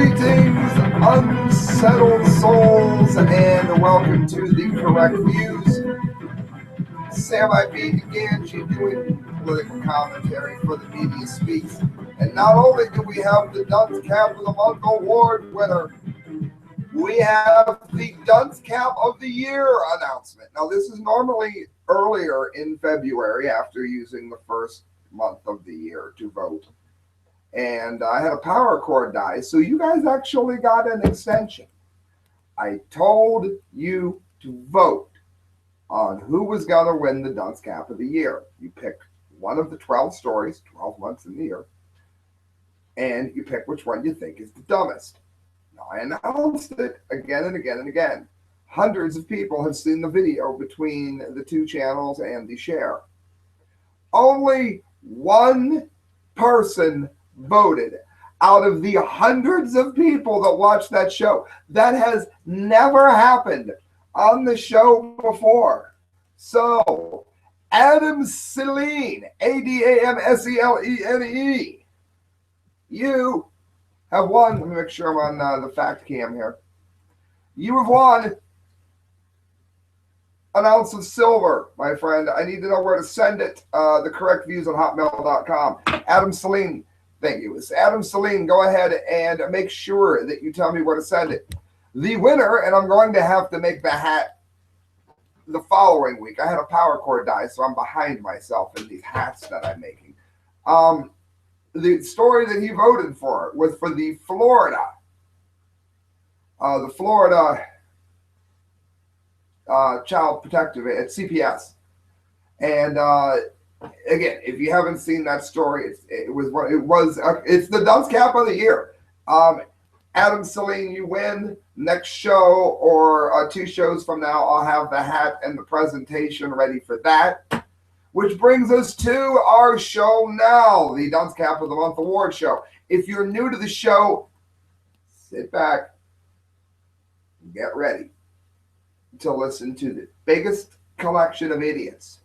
Greetings, unsettled souls, and welcome to the Correct Views. Sam I. B. Gangi doing political commentary for the Media Speaks. And not only do we have the Dunce Cap of the Month Award winner, we have the Dunce Cap of the Year announcement. Now, this is normally earlier in February after using the first month of the year to vote. And I had a power cord die, so you guys actually got an extension. I told you to vote on who was going to win the Dunce Cap of the Year. You pick one of the 12 stories, 12 months in the year, and you pick which one you think is the dumbest. Now, I announced it again and again and again. Hundreds of people have seen the video between the two channels and the share. Only one person voted out of the hundreds of people that watched that show. That has never happened on the show before. So, Salene, Adamselene, you have won. Let me make sure I'm on the fact cam here. You have won an ounce of silver, my friend. I need to know where to send it. The correct views at hotmail.com. Salene, thank you. It's Salene. Go ahead and make sure that you tell me where to send it. The winner, and I'm going to have to make the hat the following week. I had a power cord die, so I'm behind myself in these hats that I'm making. The story that he voted for was for the Florida Child Protective at CPS. And again, if you haven't seen that story, it's the Dunce Cap of the Year. Salene, you win. Next show or 2 shows from now, I'll have the hat and the presentation ready for that. Which brings us to our show now, the Dunce Cap of the Month Award Show. If you're new to the show, sit back and get ready to listen to the biggest collection of idiots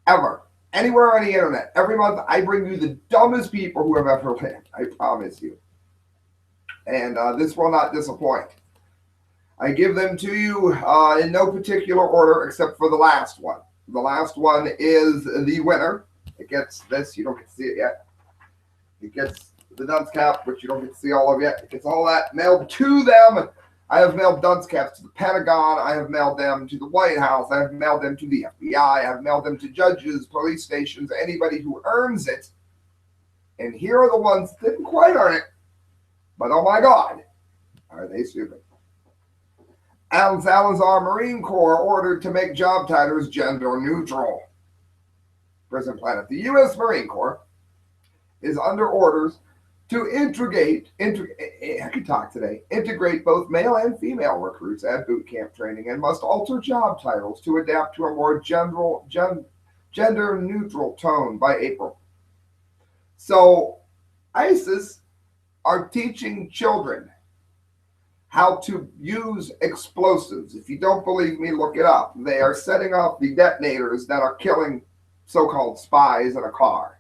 ever, anywhere on the internet. Every month, I bring you the dumbest people who have ever lived. I promise you. And this will not disappoint. I give them to you in no particular order except for the last one. The last one is the winner. It gets this. You don't get to see it yet. It gets the Dunce Cap, which you don't get to see all of yet. It gets all that mailed to them. I have mailed Dunce Caps to the Pentagon. I have mailed them to the White House. I have mailed them to the FBI. I have mailed them to judges, police stations, anybody who earns it. And here are the ones that didn't quite earn it. But oh my God, are they stupid? Salazar Marine Corps ordered to make job titles gender neutral. Prison Planet. The U.S. Marine Corps is under orders to integrate both male and female recruits at boot camp training and must alter job titles to adapt to a more gender neutral tone by April. So ISIS are teaching children how to use explosives. If you don't believe me, look it up. They are setting up the detonators that are killing so-called spies in a car.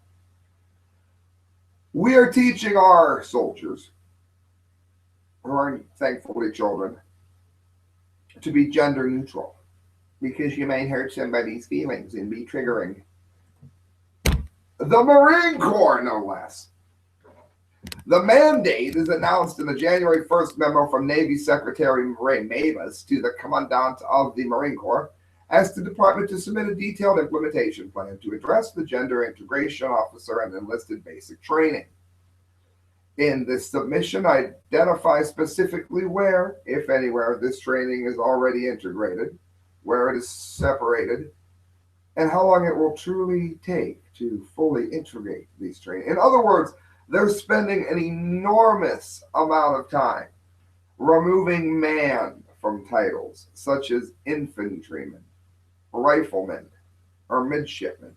We are teaching our soldiers, who are thankfully children, to be gender neutral because you may hurt somebody's feelings and be triggering. The Marine Corps, no less. The mandate is announced in the January 1st memo from Navy Secretary Ray Mabus to the Commandant of the Marine Corps, asked the department to submit a detailed implementation plan to address the gender integration officer and enlisted basic training. In this submission, identify specifically where, if anywhere, this training is already integrated, where it is separated, and how long it will truly take to fully integrate these training. In other words, they're spending an enormous amount of time removing man from titles such as infantryman, rifleman, or midshipman.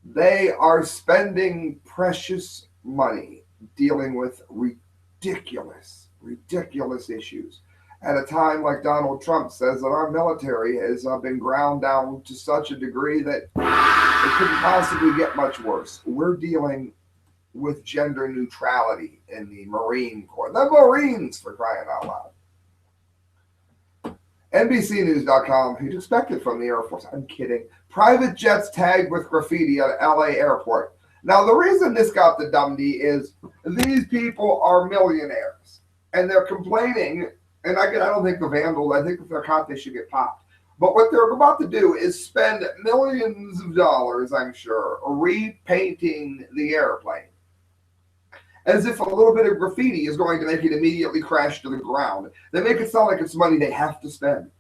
They are spending precious money dealing with ridiculous issues at a time, like Donald Trump says, that our military has been ground down to such a degree that it couldn't possibly get much worse. We're dealing with gender neutrality in the Marine Corps. The Marines, for crying out loud. NBCnews.com, you'd expect it from the Air Force. I'm kidding. Private jets tagged with graffiti at LA airport. Now, the reason this got the dumb D is these people are millionaires. And they're complaining, and I don't think the vandals, I think if they're caught, they should get popped. But what they're about to do is spend millions of dollars, I'm sure, repainting the airplane. As if a little bit of graffiti is going to make it immediately crash to the ground. They make it sound like it's money they have to spend.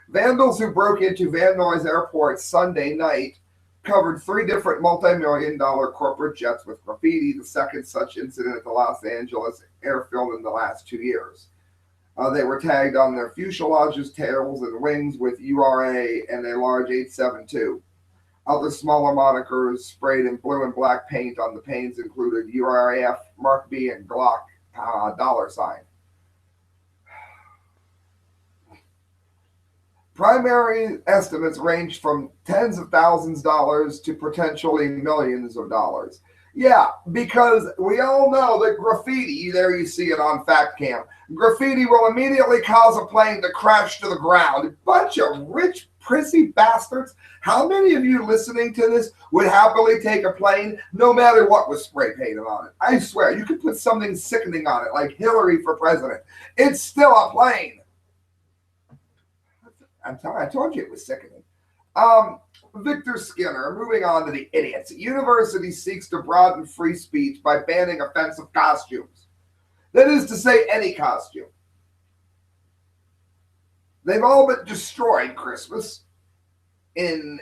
Vandals who broke into Van Nuys Airport Sunday night covered 3 different multi-million-dollar corporate jets with graffiti, the second such incident at the Los Angeles airfield in the last 2 years. They were tagged on their fuselages, tails, and wings with URA and a large 872. Other smaller monikers sprayed in blue and black paint on the panes included URAF, Mark B, and Glock $. Primary estimates range from tens of thousands of dollars to potentially millions of dollars. Yeah, because we all know that graffiti, there you see it on FactCam, graffiti will immediately cause a plane to crash to the ground. A bunch of rich, prissy bastards. How many of you listening to this would happily take a plane no matter what was spray painted on it? I swear, you could put something sickening on it, like Hillary for president. It's still a plane. I told you it was sickening. Victor Skinner, moving on to the idiots. University seeks to broaden free speech by banning offensive costumes. That is to say, any costume. They've all but destroyed Christmas in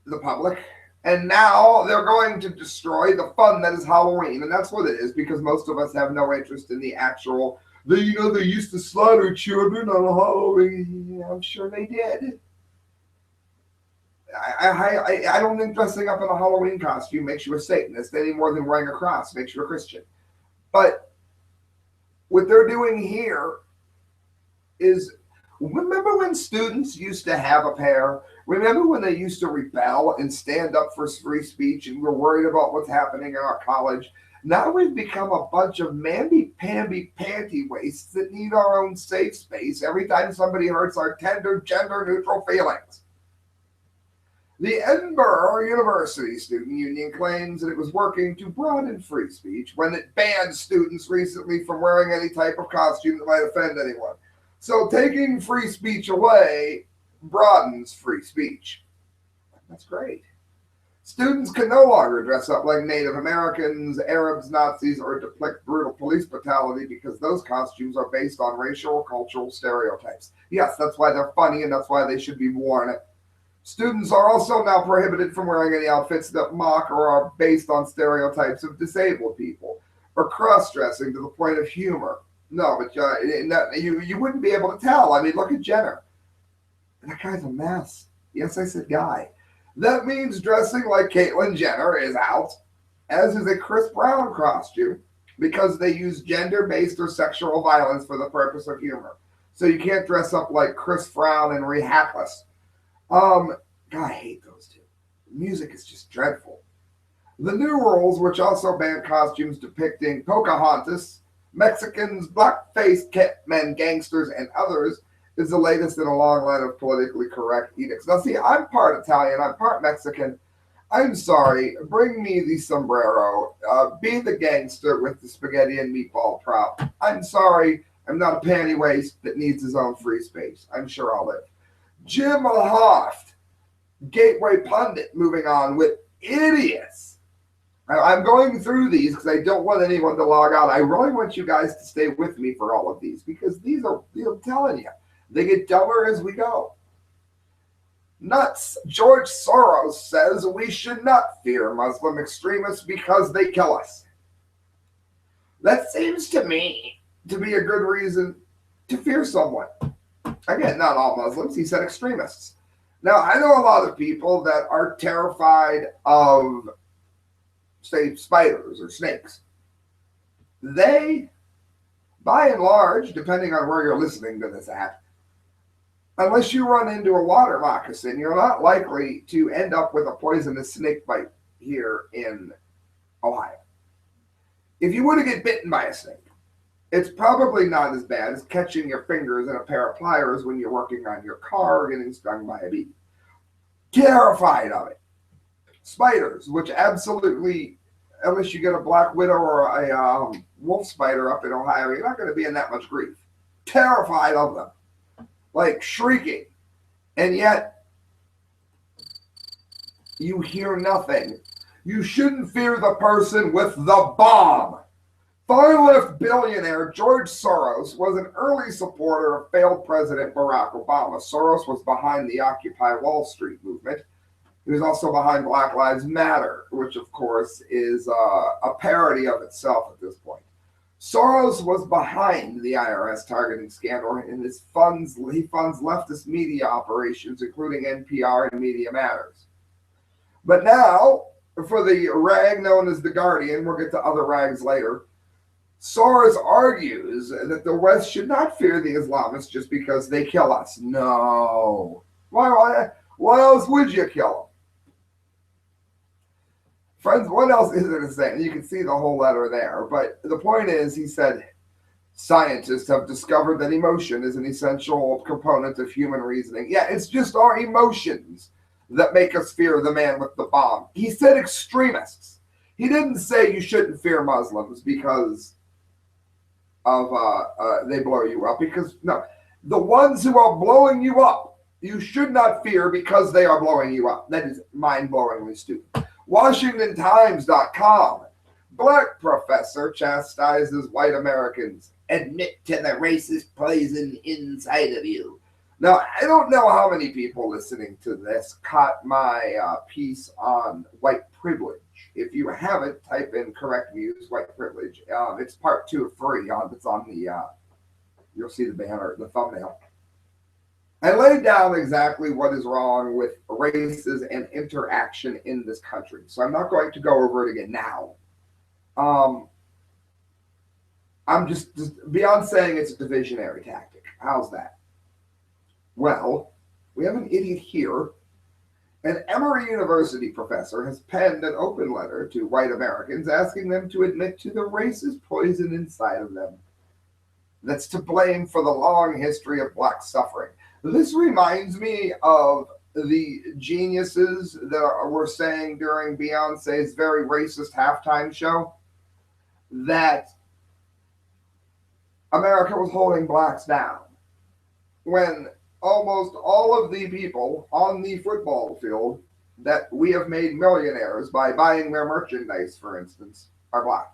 the public, and now they're going to destroy the fun that is Halloween, and that's what it is, because most of us have no interest in the actual, they used to slaughter children on Halloween. I'm sure they did. I don't think dressing up in a Halloween costume makes you a Satanist any more than wearing a cross makes you a Christian. But what they're doing here is, remember when students used to have a pair? Remember when they used to rebel and stand up for free speech and were worried about what's happening in our college? Now we've become a bunch of mamby-pamby panty wastes that need our own safe space every time somebody hurts our tender gender-neutral feelings. The Edinburgh University Student Union claims that it was working to broaden free speech when it banned students recently from wearing any type of costume that might offend anyone. So taking free speech away broadens free speech. That's great. Students can no longer dress up like Native Americans, Arabs, Nazis, or depict brutal police brutality because those costumes are based on racial or cultural stereotypes. Yes, that's why they're funny and that's why they should be worn. Students are also now prohibited from wearing any outfits that mock or are based on stereotypes of disabled people or cross-dressing to the point of humor. No, but you wouldn't be able to tell. I mean, look at Jenner. That guy's a mess. Yes, I said guy. That means dressing like Caitlyn Jenner is out, as is a Chris Brown costume, because they use gender-based or sexual violence for the purpose of humor. So you can't dress up like Chris Brown and Rehackless. God, I hate those two. Music is just dreadful. The new rules, which also ban costumes depicting Pocahontas, Mexicans, black-faced men, gangsters, and others, is the latest in a long line of politically correct edicts. Now, see, I'm part Italian, I'm part Mexican. I'm sorry, bring me the sombrero. Be the gangster with the spaghetti and meatball prop. I'm sorry, I'm not a panty waist that needs his own free space. I'm sure I'll live. Jim Hoft, Gateway Pundit, moving on with idiots. I'm going through these because I don't want anyone to log out. I really want you guys to stay with me for all of these because these are, I'm telling you, they get dumber as we go. Nuts. George Soros says we should not fear Muslim extremists because they kill us. That seems to me to be a good reason to fear someone. Again, not all Muslims. He said extremists. Now, I know a lot of people that are terrified of, say, spiders or snakes. They, by and large, depending on where you're listening to this at, unless you run into a water moccasin, you're not likely to end up with a poisonous snake bite here in Ohio. If you were to get bitten by a snake, it's probably not as bad as catching your fingers in a pair of pliers when you're working on your car or getting stung by a bee. Terrified of it. Spiders, which absolutely, unless you get a black widow or a wolf spider up in Ohio, you're not going to be in that much grief. Terrified of them, like shrieking. And yet, you hear nothing. You shouldn't fear the person with the bomb. Far-left billionaire George Soros was an early supporter of failed President Barack Obama. Soros was behind the Occupy Wall Street movement. He was also behind Black Lives Matter, which, of course, is a parody of itself at this point. Soros was behind the IRS targeting scandal, and he funds leftist media operations, including NPR and Media Matters. But now, for the rag known as The Guardian, we'll get to other rags later, Soros argues that the West should not fear the Islamists just because they kill us. No. Why else would you kill them? Friends, what else is there to say? You can see the whole letter there. But the point is, he said, scientists have discovered that emotion is an essential component of human reasoning. Yeah, it's just our emotions that make us fear the man with the bomb. He said extremists. He didn't say you shouldn't fear Muslims because of they blow you up. Because, no, the ones who are blowing you up, you should not fear because they are blowing you up. That is mind-blowingly stupid. WashingtonTimes.com. Black professor chastises white Americans. Admit to the racist poison inside of you. Now, I don't know how many people listening to this caught my piece on white privilege. If you haven't, type in correct views, white privilege. It's part 2 of 3. It's on the, you'll see the banner, the thumbnail. I laid down exactly what is wrong with races and interaction in this country. So I'm not going to go over it again now. I'm just beyond saying it's a divisionary tactic. How's that? Well, we have an idiot here. An Emory University professor has penned an open letter to white Americans asking them to admit to the racist poison inside of them that's to blame for the long history of black suffering. This reminds me of the geniuses that were saying during Beyonce's very racist halftime show that America was holding blacks down, when almost all of the people on the football field that we have made millionaires by buying their merchandise, for instance, are black.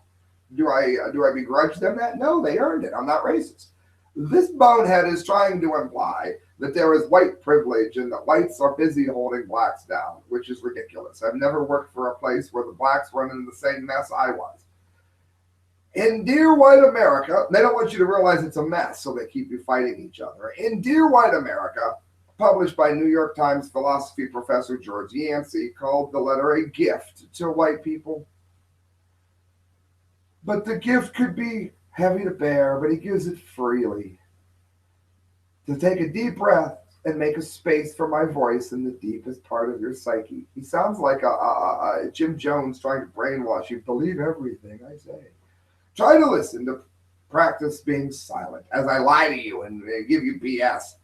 Do I begrudge them that? No, they earned it. I'm not racist. This bonehead is trying to imply that there is white privilege and that whites are busy holding blacks down, which is ridiculous. I've never worked for a place where the blacks were in the same mess I was. In Dear White America, they don't want you to realize it's a mess, so they keep you fighting each other. In Dear White America, published by New York Times philosophy professor George Yancey, called the letter a gift to white people. But the gift could be heavy to bear, but he gives it freely. To take a deep breath and make a space for my voice in the deepest part of your psyche. He sounds like a Jim Jones trying to brainwash you. Believe everything I say. Try to listen to practice being silent as I lie to you and give you BS.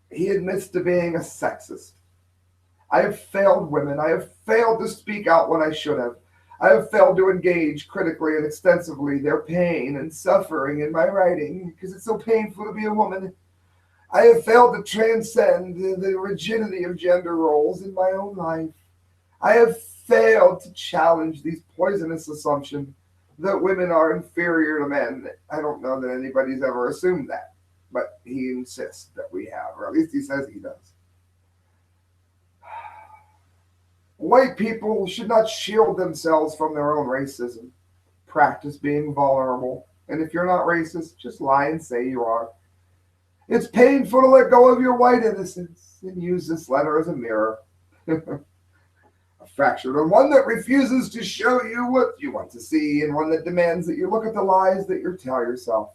He admits to being a sexist. I have failed women. I have failed to speak out when I should have. I have failed to engage critically and extensively their pain and suffering in my writing because it's so painful to be a woman. I have failed to transcend the rigidity of gender roles in my own life. I have failed to challenge these poisonous assumptions that women are inferior to men. I don't know that anybody's ever assumed that, but he insists that we have, or at least he says he does. White people should not shield themselves from their own racism. Practice being vulnerable. And if you're not racist, just lie and say you are. It's painful to let go of your white innocence and use this letter as a mirror. A fractured one, one that refuses to show you what you want to see, and one that demands that you look at the lies that you tell yourself.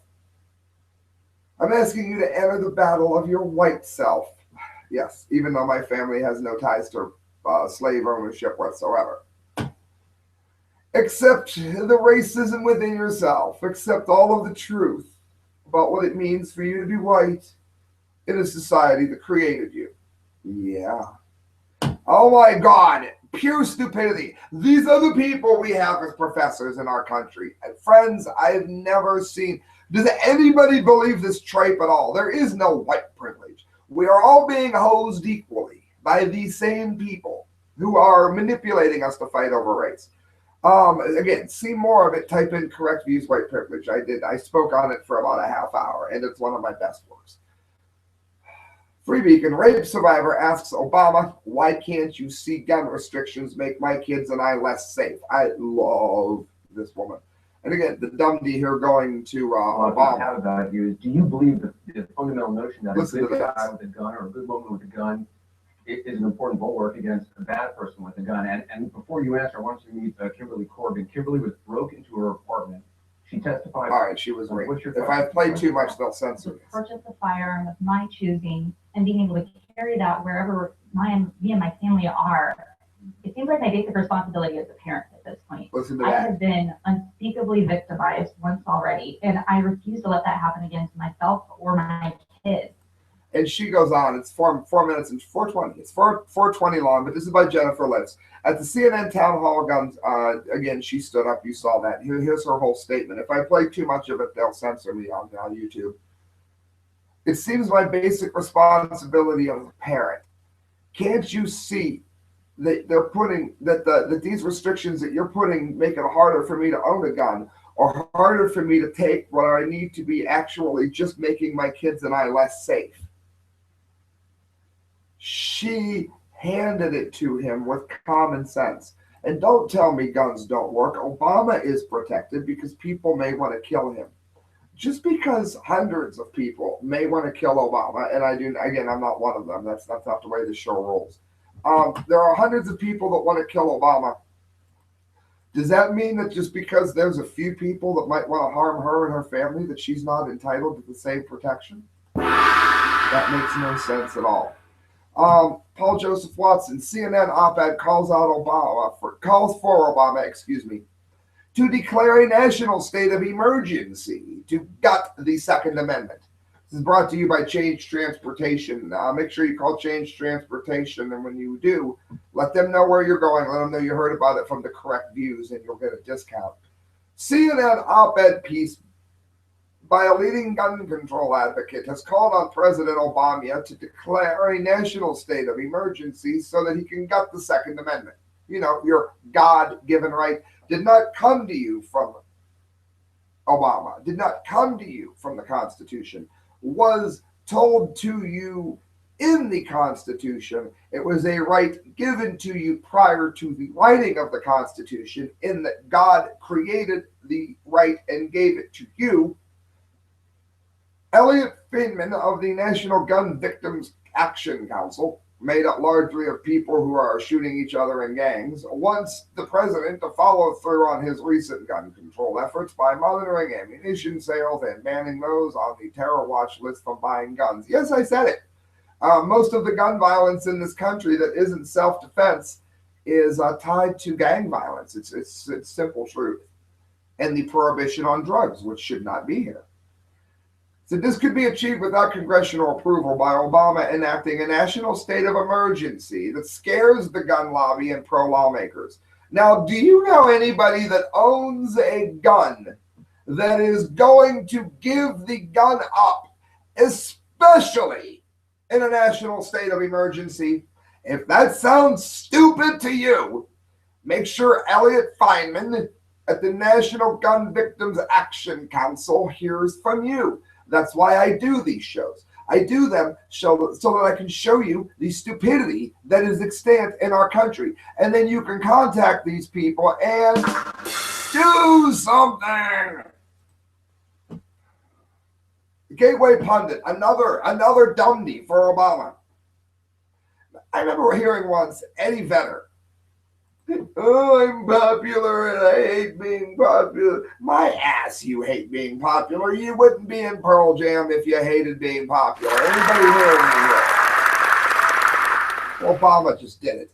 I'm asking you to enter the battle of your white self. Yes, even though my family has no ties to slave ownership whatsoever. Accept the racism within yourself. Accept all of the truth about what it means for you to be white in a society that created you. Yeah. Oh my God. Pure stupidity. These are the people we have as professors in our country. And friends, I've never seen. Does anybody believe this tripe at all? There is no white privilege. We are all being hosed equally by these same people who are manipulating us to fight over race. Again, see more of it. Type in correct views white privilege. I spoke on it for about a half hour, and it's one of my best works. Free Beacon, rape survivor asks Obama, why can't you see gun restrictions make my kids and I less safe? I love this woman. And again, the dumdy here going to Obama. How about you? Do you believe the fundamental notion that a good guy with a gun or a good woman with a gun is an important bulwark against a bad person with a gun? And before you answer, I want you to meet Kimberly Corbin. Kimberly was broke into her apartment. She testified. All right, she was raped. If I play too much, they'll censor me. Purchase a firearm of my choosing and being able to carry that wherever me and my family are. It seems like my basic responsibility as a parent at this point. Listen to I that. have been unspeakably victimized once already, and I refuse to let that happen again to myself or my kids. And she goes on. It's 4 minutes and 4:20. It's 4:20 long, but this is by Jennifer Litz. At the CNN town hall, Guns. Again, she stood up. You saw that. Here's her whole statement. If I play too much of it, they'll censor me on YouTube. It seems my basic responsibility as a parent. Can't you see that they're putting that these restrictions that you're putting make it harder for me to own a gun, or harder for me to take what I need to be actually just making my kids and I less safe? She handed it to him with common sense. And don't tell me guns don't work. Obama is protected because people may want to kill him. Just because hundreds of people may want to kill Obama, and I do, again, I'm not one of them. That's not the way the show rolls. There are hundreds of people that want to kill Obama. Does that mean that just because there's a few people that might want to harm her and her family, that she's not entitled to the same protection? That makes no sense at all. Paul Joseph Watson, CNN op-ed calls for Obama, to declare a national state of emergency to gut the Second Amendment. This is brought to you by Change Transportation. Make sure you call Change Transportation, and when you do, let them know where you're going. Let them know you heard about it from the correct views, and you'll get a discount. CNN op-ed piece by a leading gun control advocate has called on President Obama to declare a national state of emergency so that he can gut the Second Amendment. You know, your God-given right did not come to you from Obama, did not come to you from the Constitution, was told to you in the Constitution. It was a right given to you prior to the writing of the Constitution, in that God created the right and gave it to you. Elliot Feynman of the National Gun Victims Action Council, made up largely of people who are shooting each other in gangs, wants the president to follow through on his recent gun control efforts by monitoring ammunition sales and banning those on the terror watch list from buying guns. Yes, I said it. Most of the gun violence in this country that isn't self-defense is tied to gang violence. It's simple truth. And the prohibition on drugs, which should not be here. So this could be achieved without congressional approval by Obama enacting a national state of emergency that scares the gun lobby and pro-lawmakers. Now, do you know anybody that owns a gun that is going to give the gun up, especially in a national state of emergency? If that sounds stupid to you, make sure Elliot Feynman at the National Gun Victims Action Council hears from you. That's why I do these shows. I do them so that I can show you the stupidity that is extant in our country. And then you can contact these people and do something. Gateway Pundit, another dummy for Obama. I remember hearing once Eddie Vedder. Oh, I'm popular and I hate being popular. My ass, you hate being popular. You wouldn't be in Pearl Jam if you hated being popular. Anybody hearing me here? Obama just did it.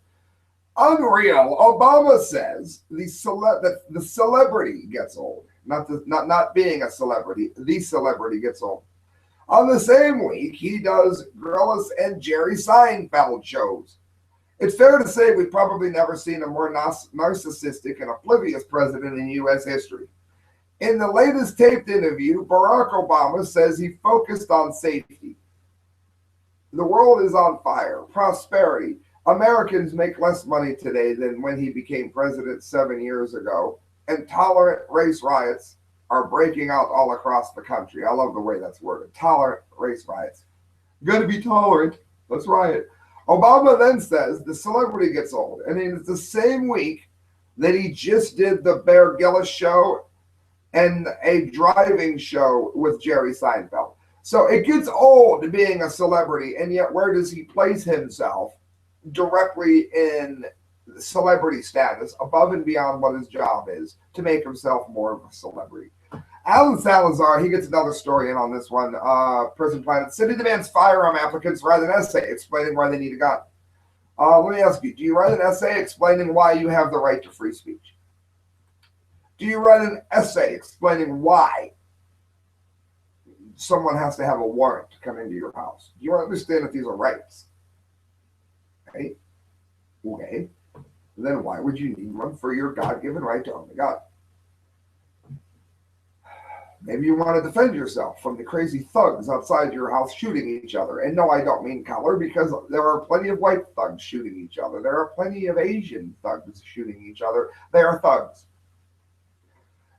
Unreal. Obama says that the celebrity gets old. Not being a celebrity. The celebrity gets old. On the same week, he does Grillis and Jerry Seinfeld shows. It's fair to say we've probably never seen a more narcissistic and oblivious president in U.S. history. In the latest taped interview, Barack Obama says he focused on safety. The world is on fire. Prosperity. Americans make less money today than when he became president 7 years ago. And tolerant race riots are breaking out all across the country. I love the way that's worded. Tolerant race riots. Gonna be tolerant. Let's riot. Obama then says the celebrity gets old. And it's the same week that he just did the Bear Grylls show and a driving show with Jerry Seinfeld. So it gets old being a celebrity, and yet where does he place himself? Directly in celebrity status, above and beyond what his job is, to make himself more of a celebrity. Alan Salazar, he gets another story in on this one. Prison Planet. City demands firearm applicants write an essay explaining why they need a gun. Let me ask you, do you write an essay explaining why you have the right to free speech? Do you write an essay explaining why someone has to have a warrant to come into your house? Do you understand that these are rights? Okay. Okay. Then why would you need one for your God-given right to own a gun? Maybe you want to defend yourself from the crazy thugs outside your house shooting each other. And no, I don't mean color, because there are plenty of white thugs shooting each other. There are plenty of Asian thugs shooting each other. They are thugs.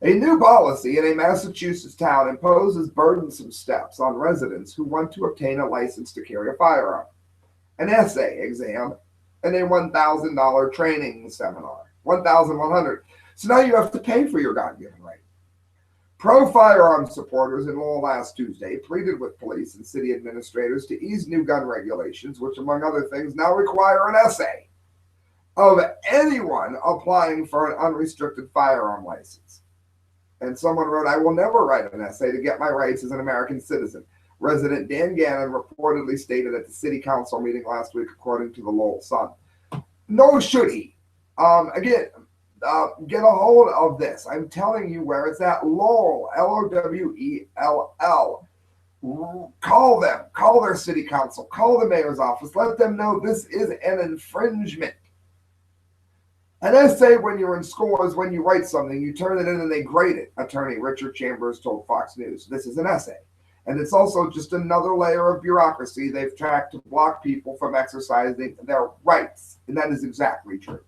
A new policy in a Massachusetts town imposes burdensome steps on residents who want to obtain a license to carry a firearm, an essay exam, and a $1,000 training seminar. $1,100. So now you have to pay for your God-given right. Pro-firearm supporters in Lowell last Tuesday pleaded with police and city administrators to ease new gun regulations, which, among other things, now require an essay of anyone applying for an unrestricted firearm license. And someone wrote, I will never write an essay to get my rights as an American citizen. Resident Dan Gannon reportedly stated at the city council meeting last week, according to the Lowell Sun. Nor should he. Get a hold of this. I'm telling you where it's at. Lowell, Lowell. Call them. Call their city council. Call the mayor's office. Let them know this is an infringement. An essay when you're in school is when you write something, you turn it in and they grade it, attorney Richard Chambers told Fox News. This is an essay. And it's also just another layer of bureaucracy they've tracked to block people from exercising their rights. And that is exactly true.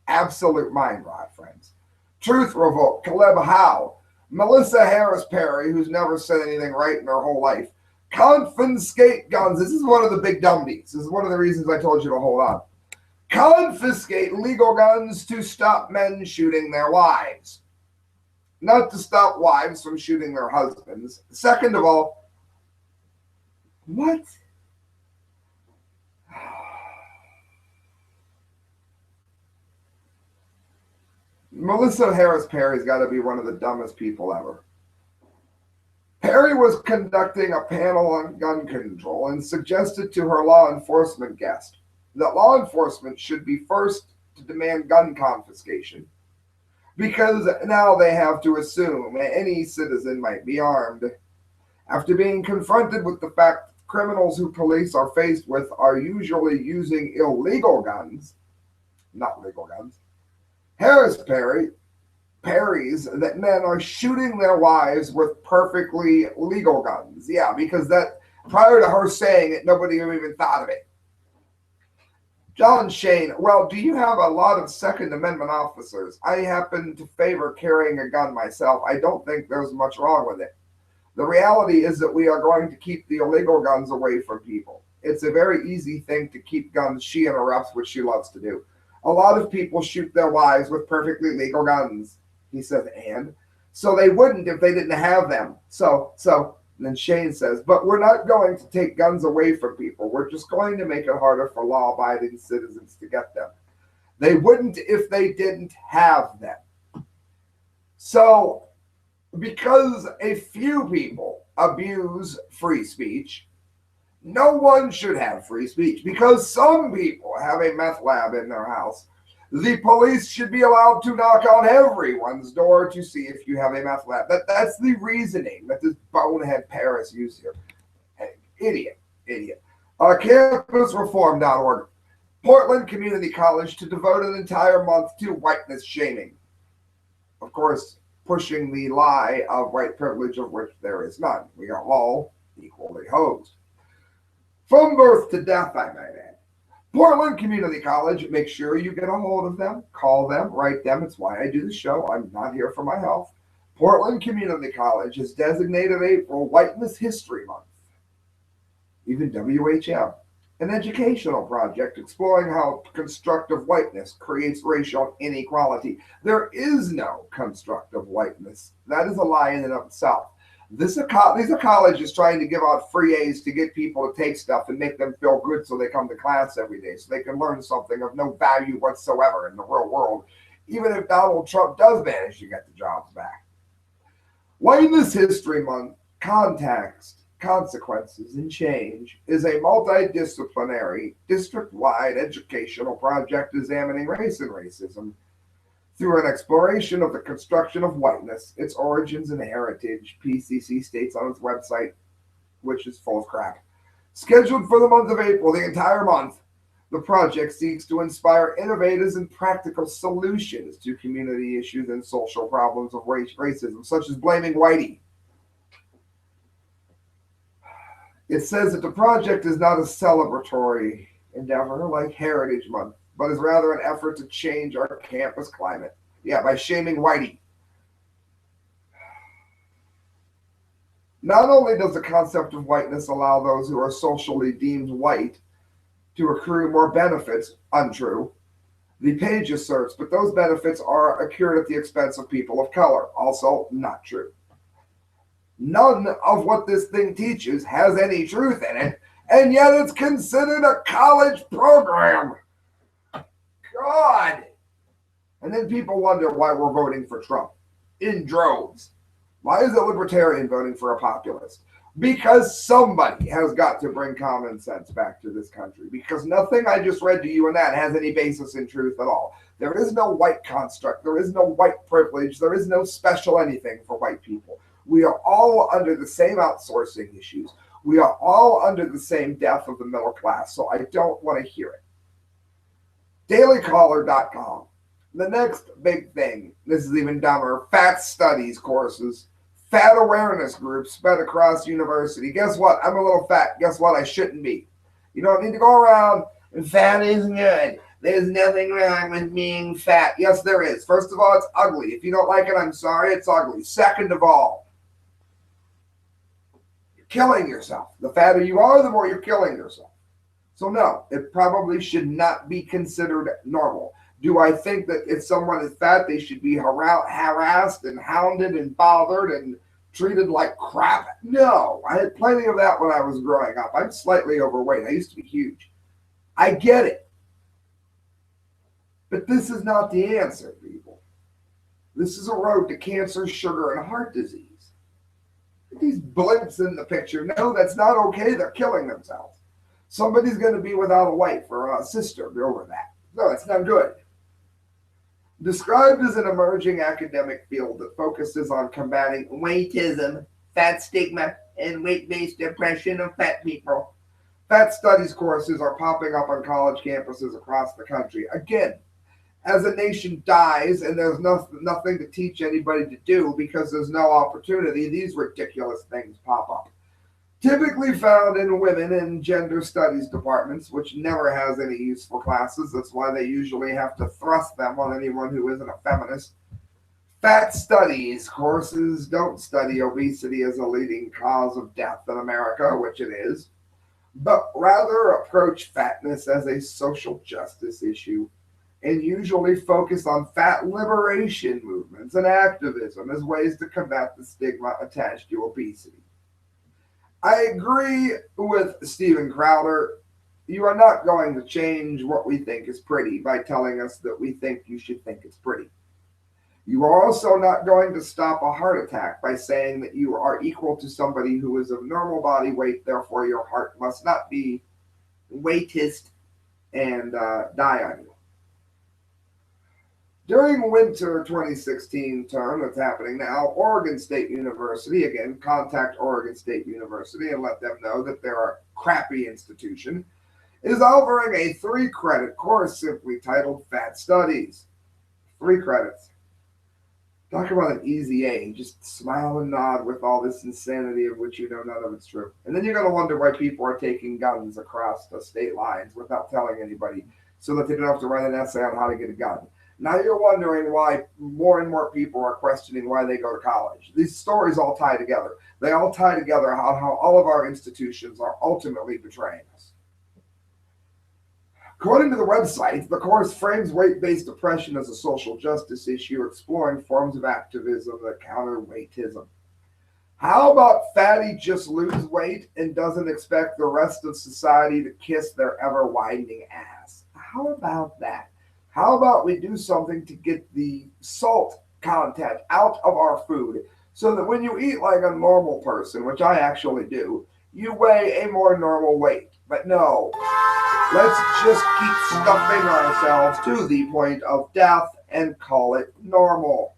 Absolute mind rot, friends. Truth Revolt, Caleb Howe, Melissa Harris Perry, who's never said anything right in her whole life. Confiscate guns. This is one of the big dummies. This is one of the reasons I told you to hold on. Confiscate legal guns to stop men shooting their wives. Not to stop wives from shooting their husbands. Second of all, what? Melissa Harris Perry's got to be one of the dumbest people ever. Perry was conducting a panel on gun control and suggested to her law enforcement guest that law enforcement should be first to demand gun confiscation, because now they have to assume any citizen might be armed. After being confronted with the fact criminals who police are faced with are usually using illegal guns, not legal guns, Harris parries that men are shooting their wives with perfectly legal guns. Yeah, because that prior to her saying it, nobody even thought of it. John Shane, well, do you have a lot of Second Amendment officers? I happen to favor carrying a gun myself. I don't think there's much wrong with it. The reality is that we are going to keep the illegal guns away from people. It's a very easy thing to keep guns, she interrupts, which she loves to do. A lot of people shoot their wives with perfectly legal guns, he says, and so they wouldn't if they didn't have them. So and then Shane says, but we're not going to take guns away from people. We're just going to make it harder for law-abiding citizens to get them. They wouldn't if they didn't have them. So because a few people abuse free speech, no one should have free speech. Because some people have a meth lab in their house, The police should be allowed to knock on everyone's door to see if you have a meth lab. That's the reasoning that this bonehead Paris used here. Hey, idiot, idiot. Campusreform.org. Portland Community College to devote an entire month to whiteness shaming. Of course, pushing the lie of white privilege of which there is none. We are all equally hosed. From birth to death, I might add. Portland Community College, make sure you get a hold of them, call them, write them. It's why I do the show. I'm not here for my health. Portland Community College has designated April Whiteness History Month. Even WHM, an educational project exploring how constructive whiteness creates racial inequality. There is no constructive whiteness. That is a lie in and of itself. These are colleges trying to give out free A's to get people to take stuff and make them feel good so they come to class every day, so they can learn something of no value whatsoever in the real world, even if Donald Trump does manage to get the jobs back. Whiteness History Month, Context, Consequences, and Change is a multidisciplinary, district-wide educational project examining race and racism through an exploration of the construction of whiteness, its origins and heritage, PCC states on its website, which is full of crap. Scheduled for the month of April, the entire month, the project seeks to inspire innovators and practical solutions to community issues and social problems of racism, such as blaming whitey. It says that the project is not a celebratory endeavor like Heritage Month, but is rather an effort to change our campus climate. Yeah, by shaming whitey. Not only does the concept of whiteness allow those who are socially deemed white to accrue more benefits, untrue, the page asserts, but those benefits are accrued at the expense of people of color, also not true. None of what this thing teaches has any truth in it, and yet it's considered a college program. God. And then people wonder why we're voting for Trump in droves. Why is a libertarian voting for a populist? Because somebody has got to bring common sense back to this country. Because nothing I just read to you and that has any basis in truth at all. There is no white construct. There is no white privilege. There is no special anything for white people. We are all under the same outsourcing issues. We are all under the same death of the middle class. So I don't want to hear it. dailycaller.com. The next big thing, this is even dumber, fat studies courses, fat awareness groups spread across university. Guess what? I'm a little fat. Guess what? I shouldn't be. You don't need to go around and fat is good. There's nothing wrong with being fat. Yes, there is. First of all, it's ugly. If you don't like it, I'm sorry, it's ugly. Second of all, you're killing yourself. The fatter you are, the more you're killing yourself. So no, it probably should not be considered normal. Do I think that if someone is fat, they should be harassed and hounded and bothered and treated like crap? No, I had plenty of that when I was growing up. I'm slightly overweight. I used to be huge. I get it. But this is not the answer, people. This is a road to cancer, sugar, and heart disease. These blimps in the picture, no, that's not okay. They're killing themselves. Somebody's going to be without a wife or a sister over that. No, it's not good. Described as an emerging academic field that focuses on combating weightism, fat stigma, and weight-based oppression of fat people, fat studies courses are popping up on college campuses across the country. Again, as a nation dies and there's nothing to teach anybody to do because there's no opportunity, these ridiculous things pop up. Typically found in women and gender studies departments, which never has any useful classes. That's why they usually have to thrust them on anyone who isn't a feminist. Fat studies courses don't study obesity as a leading cause of death in America, which it is, but rather approach fatness as a social justice issue and usually focus on fat liberation movements and activism as ways to combat the stigma attached to obesity. I agree with Steven Crowder. You are not going to change what we think is pretty by telling us that we think you should think it's pretty. You are also not going to stop a heart attack by saying that you are equal to somebody who is of normal body weight, therefore your heart must not be weightist and die on you. During winter 2016 term that's happening now, Oregon State University, again, contact Oregon State University and let them know that they're a crappy institution, is offering a 3-credit course simply titled Fat Studies. 3 credits. Talk about an easy A. Just smile and nod with all this insanity of which you know none of it's true. And then you're going to wonder why people are taking guns across the state lines without telling anybody so that they don't have to write an essay on how to get a gun. Now you're wondering why more and more people are questioning why they go to college. These stories all tie together. They all tie together how all of our institutions are ultimately betraying us. According to the website, the course frames weight-based oppression as a social justice issue, exploring forms of activism that counter weightism. How about fatty just lose weight and doesn't expect the rest of society to kiss their ever-widening ass? How about that? How about we do something to get the salt content out of our food so that when you eat like a normal person, which I actually do, you weigh a more normal weight. But no, let's just keep stuffing ourselves to the point of death and call it normal.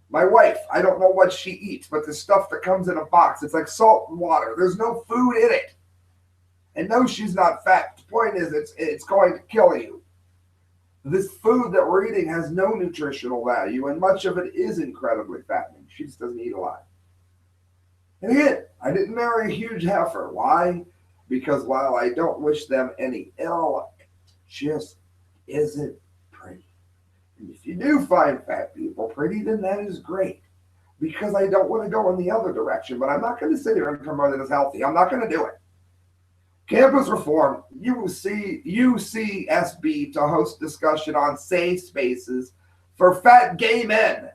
My wife, I don't know what she eats, but the stuff that comes in a box, it's like salt and water. There's no food in it. And no, she's not fat. The point is, it's going to kill you. This food that we're eating has no nutritional value, and much of it is incredibly fattening. She just doesn't eat a lot. And again, I didn't marry a huge heifer. Why? Because while I don't wish them any ill, it just isn't pretty. And if you do find fat people pretty, then that is great. Because I don't want to go in the other direction, but I'm not going to sit here and promote it as healthy. I'm not going to do it. Campus reform, UCSB to host discussion on safe spaces for fat gay men.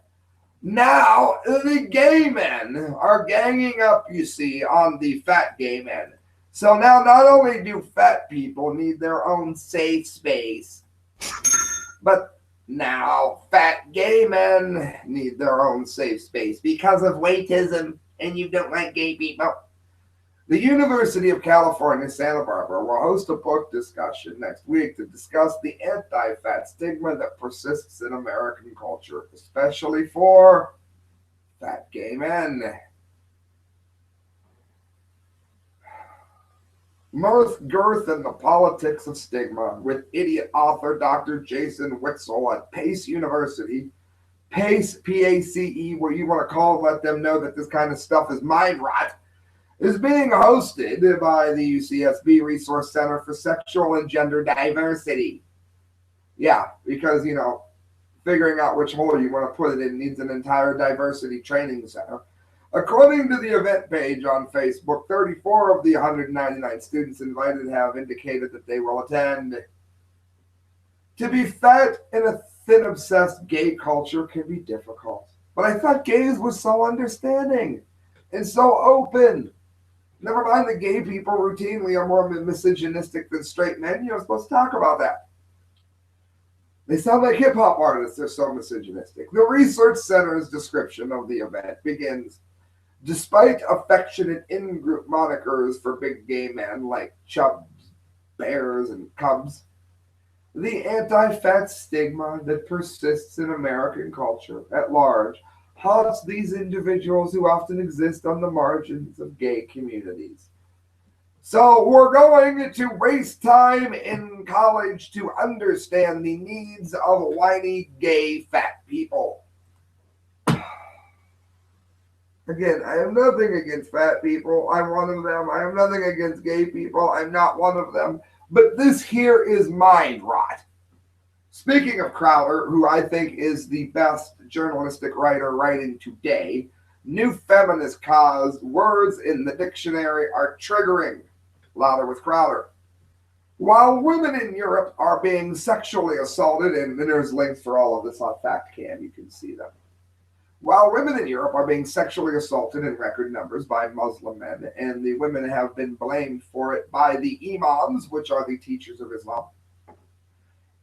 Now, the gay men are ganging up, you see, on the fat gay men. So now not only do fat people need their own safe space, but now fat gay men need their own safe space because of weightism and you don't like gay people. The University of California, Santa Barbara will host a book discussion next week to discuss the anti-fat stigma that persists in American culture, especially for fat gay men. Mirth, girth, and the politics of stigma with idiot author Dr. Jason Witzel at Pace University. Pace, P-A-C-E, where you want to call, let them know that this kind of stuff is mind rot, is being hosted by the UCSB Resource Center for Sexual and Gender Diversity. Yeah, because, figuring out which hole you want to put it in needs an entire diversity training center. According to the event page on Facebook, 34 of the 199 students invited have indicated that they will attend. To be fat in a thin-obsessed gay culture can be difficult, but I thought gays were so understanding and so open. Never mind that gay people routinely are more misogynistic than straight men. You're supposed to talk about that. They sound like hip-hop artists. They're so misogynistic. The Research Center's description of the event begins, despite affectionate in-group monikers for big gay men like chubs, bears, and cubs, the anti-fat stigma that persists in American culture at large haunts these individuals who often exist on the margins of gay communities. So we're going to waste time in college to understand the needs of whiny gay fat people. Again, I have nothing against fat people. I'm one of them. I have nothing against gay people. I'm not one of them. But this here is mind rot. Speaking of Crowder, who I think is the best journalistic writer writing today, new feminist cause words in the dictionary are triggering. Louder with Crowder. While women in Europe are being sexually assaulted, and there's links for all of this on FactCam, you can see them. While women in Europe are being sexually assaulted in record numbers by Muslim men, and the women have been blamed for it by the imams, which are the teachers of Islam,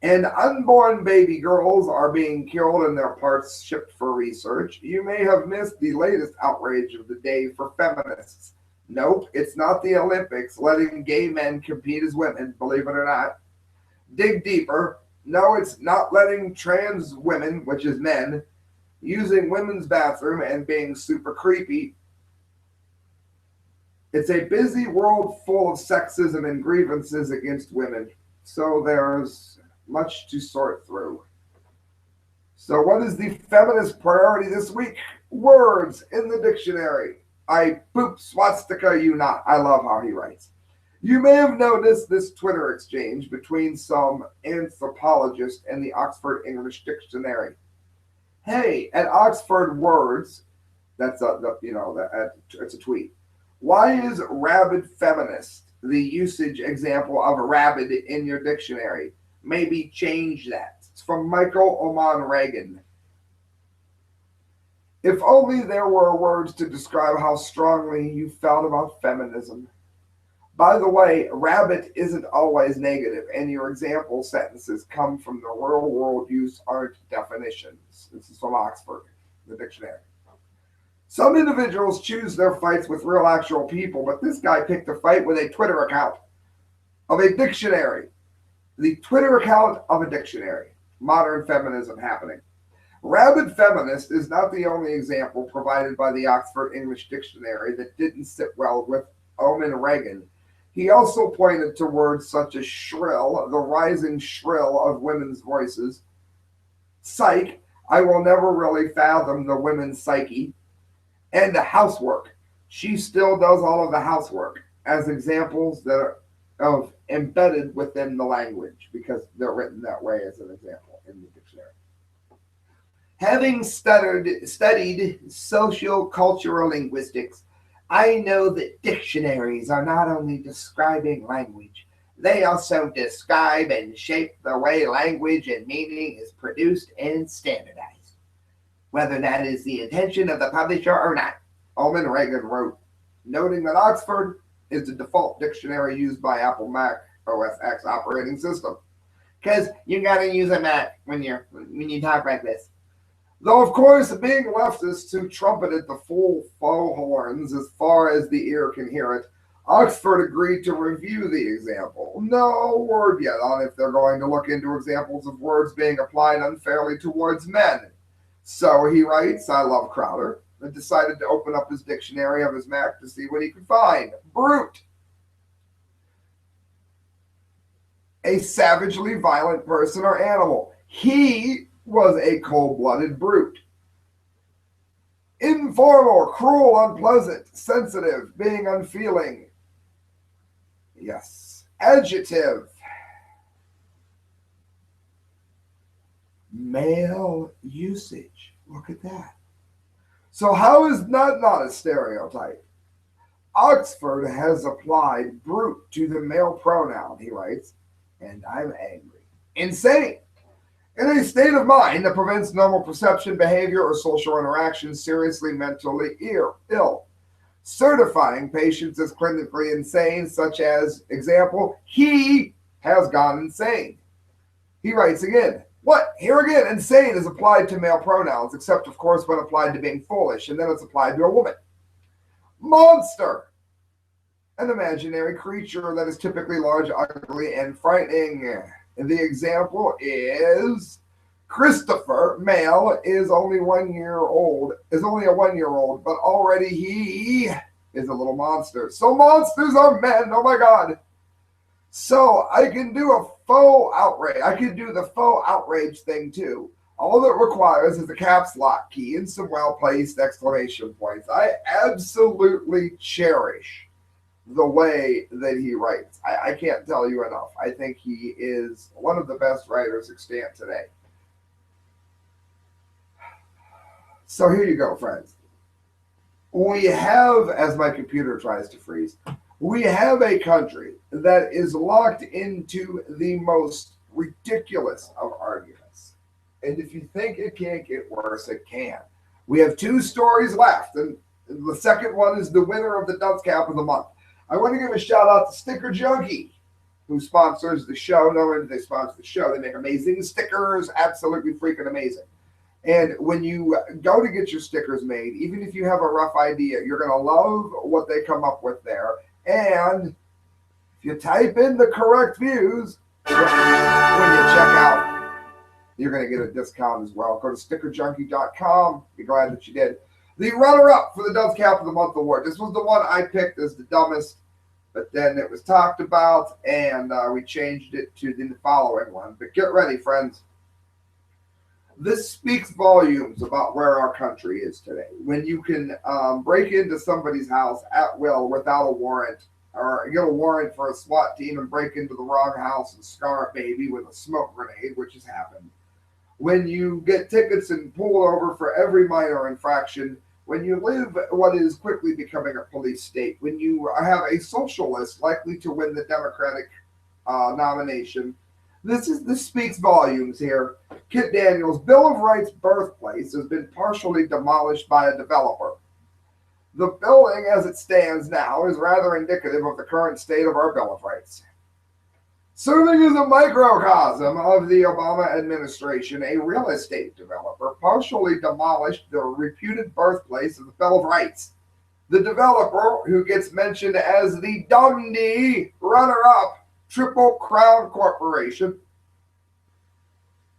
and unborn baby girls are being killed and their parts shipped for research, you may have missed the latest outrage of the day for feminists. Nope, it's not the Olympics letting gay men compete as women, believe it or not. Dig deeper. No, it's not letting trans women, which is men, using women's bathroom and being super creepy. It's a busy world full of sexism and grievances against women. So there's much to sort through. So what is the feminist priority this week? Words in the dictionary. I poop swastika you not. I love how he writes. You may have noticed this Twitter exchange between some anthropologist and the Oxford English Dictionary. Hey, at Oxford Words, that's it's a tweet. Why is rabid feminist the usage example of rabid in your dictionary? Maybe change that. It's from Michael Oman Reagan. If only there were words to describe how strongly you felt about feminism. By the way, rabbit isn't always negative, and your example sentences come from the real world use aren't definitions. This is from Oxford, the dictionary. Some individuals choose their fights with real actual people, but this guy picked a fight with a Twitter account of a dictionary. The Twitter account of a dictionary. Modern feminism happening. Rabid feminist is not the only example provided by the Oxford English Dictionary that didn't sit well with Oman Reagan. He also pointed to words such as shrill, the rising shrill of women's voices, psych, I will never really fathom the women's psyche, and the housework. She still does all of the housework as examples that are of embedded within the language because they're written that way as an example in the dictionary. Having studied social cultural linguistics, I know that dictionaries are not only describing language, they also describe and shape the way language and meaning is produced and standardized, whether that is the intention of the publisher or not. Oman Reagan wrote, noting that Oxford is the default dictionary used by Apple Mac OS X operating system. Because you gotta use a Mac when you talk like this. Though, of course, being leftists who trumpeted the full faux horns as far as the ear can hear it, Oxford agreed to review the example. No word yet on if they're going to look into examples of words being applied unfairly towards men. So he writes, I love Crowder, and decided to open up his dictionary of his Mac to see what he could find. Brute. A savagely violent person or animal. He was a cold-blooded brute. Informal, cruel, unpleasant, sensitive, being unfeeling. Yes. Adjective. Male usage. Look at that. So how is that not a stereotype? Oxford has applied brute to the male pronoun, he writes, and I'm angry. Insane. In a state of mind that prevents normal perception, behavior, or social interaction, seriously mentally ill. Certifying patients as clinically insane, such as, example, he has gone insane. He writes again, what? Here again, insane is applied to male pronouns, except, of course, when applied to being foolish, and then it's applied to a woman. Monster. An imaginary creature that is typically large, ugly, and frightening. The example is Christopher, male, is only a 1 year old, but already he is a little monster. So monsters are men, oh my God. So I can do a faux outrage. I can do the faux outrage thing too. All it requires is a caps lock key and some well-placed exclamation points. I absolutely cherish the way that he writes. I can't tell you enough. I think he is one of the best writers extant today. So here you go, friends. We have, as my computer tries to freeze, we have a country that is locked into the most ridiculous of arguments. And if you think it can't get worse, it can. We have 2 stories left, and the second one is the winner of the Dunce Cap of the month. I want to give a shout out to Sticker Junkie, who sponsors the show. Not only do they sponsor the show, they make amazing stickers, absolutely freaking amazing. And when you go to get your stickers made, even if you have a rough idea, you're going to love what they come up with there. And if you type in the correct views when you check out, You're going to get a discount as well. Go to stickerjunkie.com. Be glad that you did. The runner-up for the Dunce Cap of the Month award. This was the one I picked as the dumbest, but then it was talked about, and we changed it to the following one. But get ready, friends. This speaks volumes about where our country is today. When you can break into somebody's house at will without a warrant, or get a warrant for a SWAT team and break into the wrong house and scar a baby with a smoke grenade, which has happened. When you get tickets and pulled over for every minor infraction, when you live what is quickly becoming a police state, when you have a socialist likely to win the Democratic nomination, this speaks volumes here. Kit Daniels' Bill of Rights birthplace has been partially demolished by a developer. The building as it stands now is rather indicative of the current state of our Bill of Rights. Serving as a microcosm of the Obama administration, a real estate developer partially demolished the reputed birthplace of the Bill of Rights. The developer, who gets mentioned as the Dundee runner-up, Triple Crown Corporation,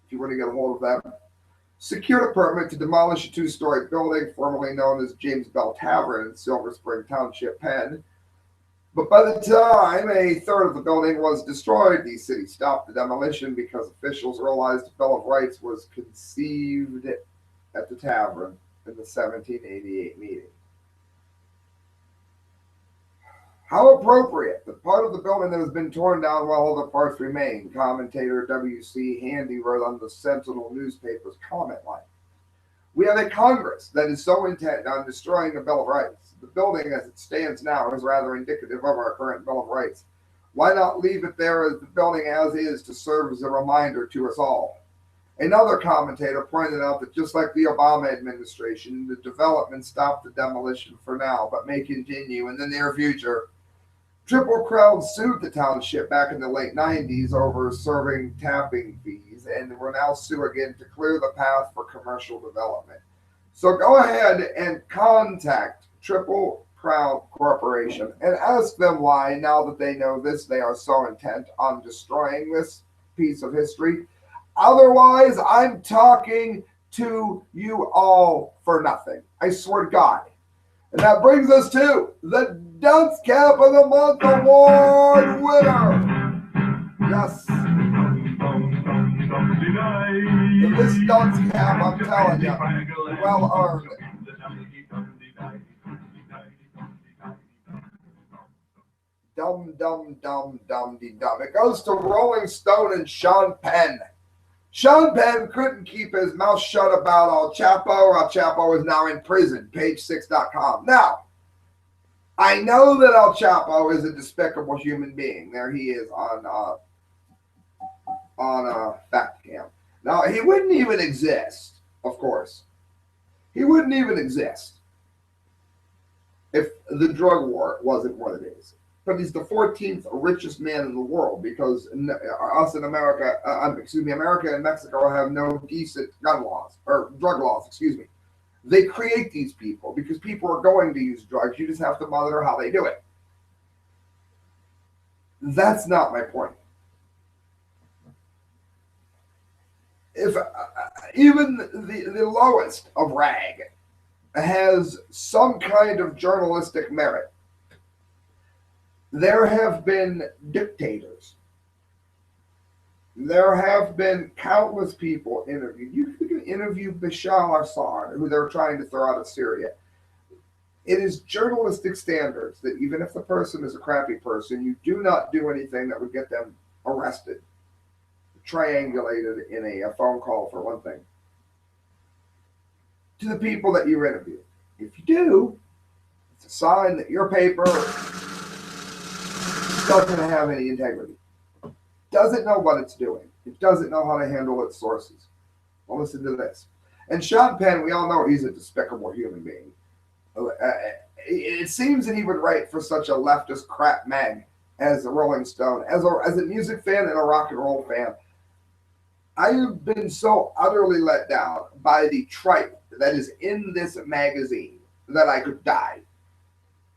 if you want to get a hold of that, secured a permit to demolish a two-story building formerly known as James Bell Tavern in Silver Spring Township, Penn. But by the time a third of the building was destroyed, the city stopped the demolition because officials realized the Bill of Rights was conceived at the tavern in the 1788 meeting. How appropriate that part of the building that has been torn down while other parts remain, commentator W.C. Handy wrote on the Sentinel newspaper's comment line. We have a Congress that is so intent on destroying the Bill of Rights. The building as it stands now is rather indicative of our current Bill of Rights. Why not leave it there as the building as is to serve as a reminder to us all? Another commentator pointed out that just like the Obama administration, the development stopped the demolition for now, but may continue in the near future. Triple Crown sued the township back in the late 90s over serving tapping fees, and will now sue again to clear the path for commercial development. So go ahead and contact Triple Crown Corporation and ask them why, now that they know this, they are so intent on destroying this piece of history. Otherwise, I'm talking to you all for nothing. I swear to God. And that brings us to the Dunce Cap of the Month Award winner. Yes. This Dunce Cap, I'm telling you, well earned. Dum, dum, dum, dum, de, dum. It goes to Rolling Stone and Sean Penn. Sean Penn couldn't keep his mouth shut about El Chapo. El Chapo is now in prison, page6.com. Now, I know that El Chapo is a despicable human being. There he is on fact cam. Now, he wouldn't even exist, of course. He wouldn't even exist if the drug war wasn't what it is. But he's the 14th richest man in the world because us in America, America and Mexico have no decent gun laws or drug laws, They create these people because people are going to use drugs. You just have to monitor how they do it. That's not my point. If even the lowest of rag has some kind of journalistic merit, there have been dictators. There have been countless people interviewed. You can interview Bashar al-Assad, who they're trying to throw out of Syria. It is journalistic standards that even if the person is a crappy person, you do not do anything that would get them arrested, triangulated in a phone call for one thing, to the people that you interview. If you do, it's a sign that your paper doesn't have any integrity. Doesn't know what it's doing. It doesn't know how to handle its sources. Well, listen to this. And Sean Penn, we all know he's a despicable human being. It seems that he would write for such a leftist crap mag as the Rolling Stone. As a music fan and a rock and roll fan, I have been so utterly let down by the tripe that is in this magazine that I could die.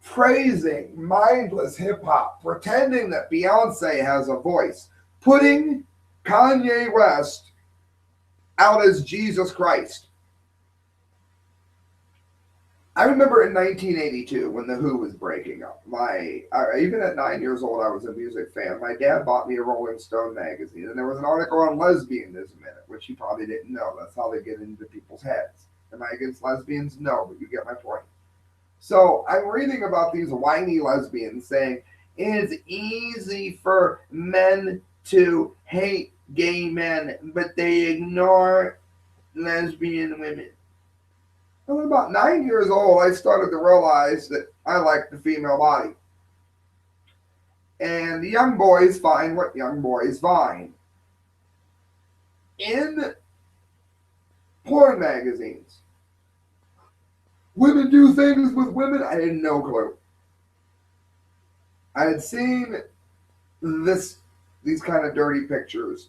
Praising mindless hip-hop, pretending that Beyonce has a voice, putting Kanye West out as Jesus Christ. I remember in 1982 when The Who was breaking up. Even at 9 years old, I was a music fan. My dad bought me a Rolling Stone magazine, and there was an article on lesbianism in it, which he probably didn't know. That's how they get into people's heads. Am I against lesbians? No, but you get my point. So I'm reading about these whiny lesbians saying it's easy for men to hate gay men, but they ignore lesbian women. Well, about 9 years old, I started to realize that I liked the female body. And the young boys find what young boys find. In porn magazines, women do things with women. I had no clue. I had seen these kind of dirty pictures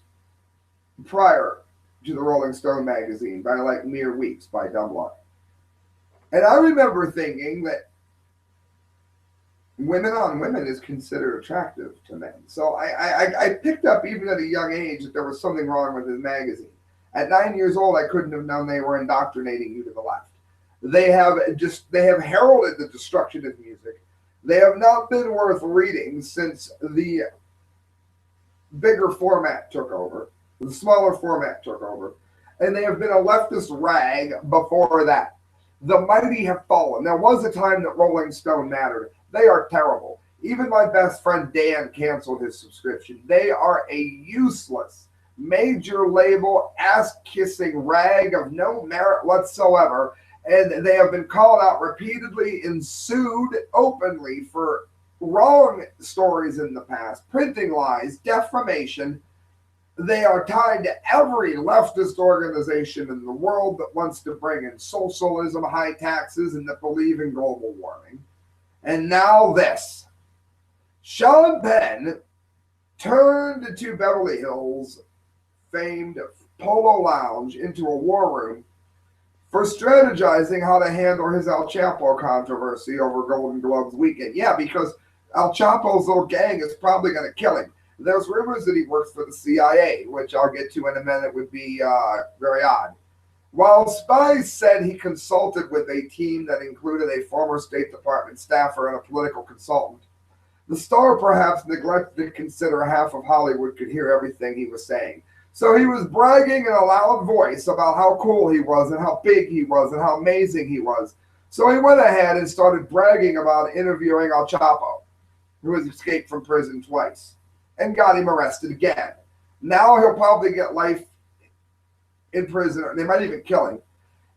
prior to the Rolling Stone magazine by like Mere Weeks by Dunlop. And I remember thinking that women on women is considered attractive to men. So I picked up even at a young age that there was something wrong with this magazine. At 9 years old, I couldn't have known they were indoctrinating you to the left. They have heralded the destruction of music. They have not been worth reading since the bigger format took over, the smaller format took over, and they have been a leftist rag before that. The mighty have fallen. There was a time that Rolling Stone mattered. They are terrible. Even my best friend Dan canceled his subscription. They are a useless, major label, ass-kissing rag of no merit whatsoever, and they have been called out repeatedly and sued openly for wrong stories in the past, printing lies, defamation. They are tied to every leftist organization in the world that wants to bring in socialism, high taxes, and that believe in global warming. And now this. Sean Penn turned to Beverly Hills famed Polo Lounge into a war room for strategizing how to handle his El Chapo controversy over Golden Globes weekend. Yeah, because El Chapo's little gang is probably going to kill him. There's rumors that he works for the CIA, which I'll get to in a minute, would be very odd. While spies said he consulted with a team that included a former State Department staffer and a political consultant, the star perhaps neglected to consider half of Hollywood could hear everything he was saying. So he was bragging in a loud voice about how cool he was and how big he was and how amazing he was. So he went ahead and started bragging about interviewing El Chapo, who has escaped from prison twice, and got him arrested again. Now he'll probably get life in prison, or they might even kill him.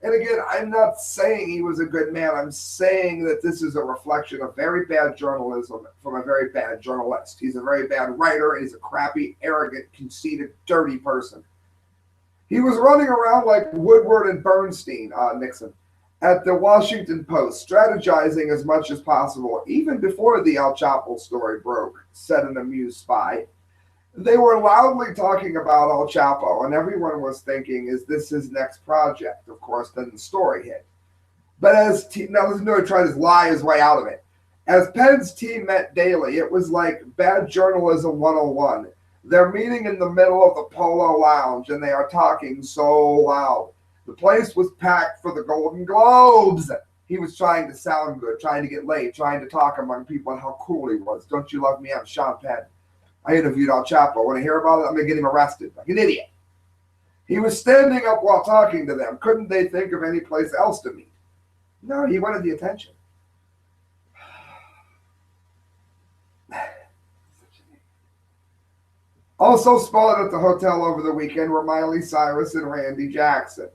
And again, I'm not saying he was a good man. I'm saying that this is a reflection of very bad journalism from a very bad journalist. He's a very bad writer, and he's a crappy, arrogant, conceited, dirty person. He was running around like Woodward and Bernstein, Nixon, at the Washington Post, strategizing as much as possible, even before the El Chapo story broke, said an amused spy. They were loudly talking about El Chapo, and everyone was thinking, is this his next project? Of course, then the story hit. But now listen to him try to lie his way out of it. As Penn's team met daily, it was like bad journalism 101. They're meeting in the middle of the Polo Lounge, and they are talking so loud. The place was packed for the Golden Globes. He was trying to sound good, trying to get laid, trying to talk among people and how cool he was. Don't you love me? I'm Sean Penn. I interviewed El Chapo. Want to hear about it? I'm going to get him arrested like an idiot. He was standing up while talking to them. Couldn't they think of any place else to meet? No, he wanted the attention. Also spotted at the hotel over the weekend were Miley Cyrus and Randy Jackson.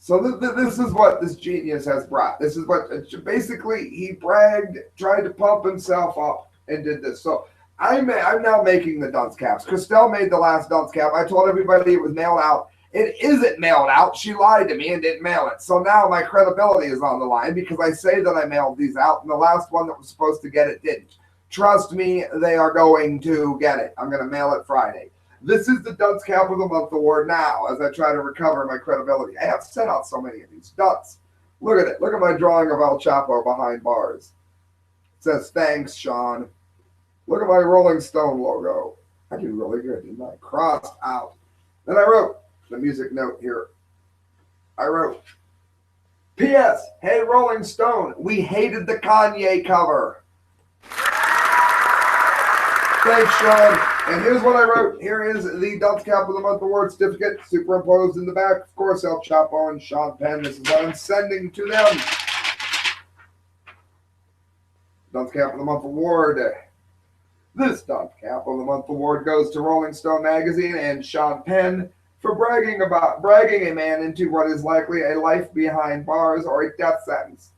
So this is what this genius has brought. This is what basically he bragged, tried to pump himself up, and did this. So I'm now making the dunce caps. Christelle made the last dunce cap. I told everybody it was mailed out. It isn't mailed out. She lied to me and didn't mail it. So now my credibility is on the line because I say that I mailed these out, and the last one that was supposed to get it didn't. Trust me, they are going to get it. I'm going to mail it Friday. This is the Dunce Cap of the Month award now as I try to recover my credibility. I have sent out so many of these. Dunce. Look at it. Look at my drawing of El Chapo behind bars. It says, thanks, Sean. Look at my Rolling Stone logo. I did really good, didn't I? Crossed out. Then I wrote the music note here. I wrote, P.S. Hey, Rolling Stone, we hated the Kanye cover. Thanks, Sean. And here's what I wrote. Here is the Dunce Cap of the Month Award certificate superimposed in the back. Of course, El Chapo and Sean Penn. This is what I'm sending to them. Dunce Cap of the Month Award. This Dunce Cap of the Month Award goes to Rolling Stone Magazine and Sean Penn for bragging a man into what is likely a life behind bars or a death sentence.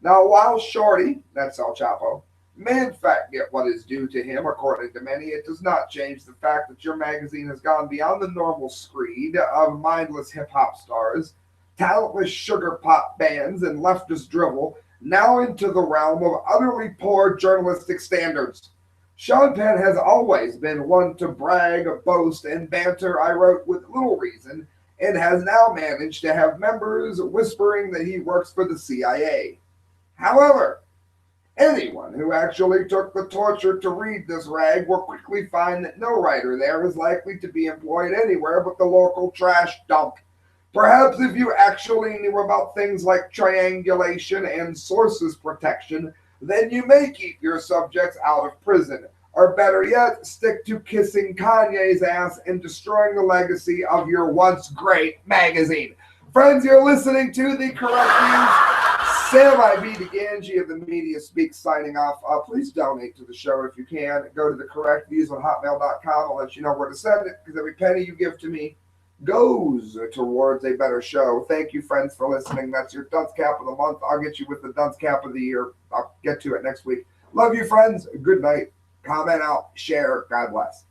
Now, while Shorty, that's El Chapo, may in fact get what is due to him, according to many, it does not change the fact that your magazine has gone beyond the normal screed of mindless hip-hop stars, talentless sugar pop bands, and leftist drivel, now into the realm of utterly poor journalistic standards. Sean Penn has always been one to brag, boast, and banter, I wrote, with little reason, and has now managed to have members whispering that he works for the CIA. However, anyone who actually took the torture to read this rag will quickly find that no writer there is likely to be employed anywhere but the local trash dump. Perhaps if you actually knew about things like triangulation and sources protection, then you may keep your subjects out of prison. Or better yet, stick to kissing Kanye's ass and destroying the legacy of your once great magazine. Friends, you're listening to The Correct Views. Sam I.B. the Gangi of the Media Speaks signing off. Please donate to the show if you can. Go to thecorrectviews@hotmail.com. I'll let you know where to send it, because every penny you give to me goes towards a better show. Thank you, friends, for listening. That's your Dunce Cap of the Month. I'll get you with the Dunce Cap of the Year. I'll get to it next week. Love you, friends. Good night. Comment out. Share. God bless.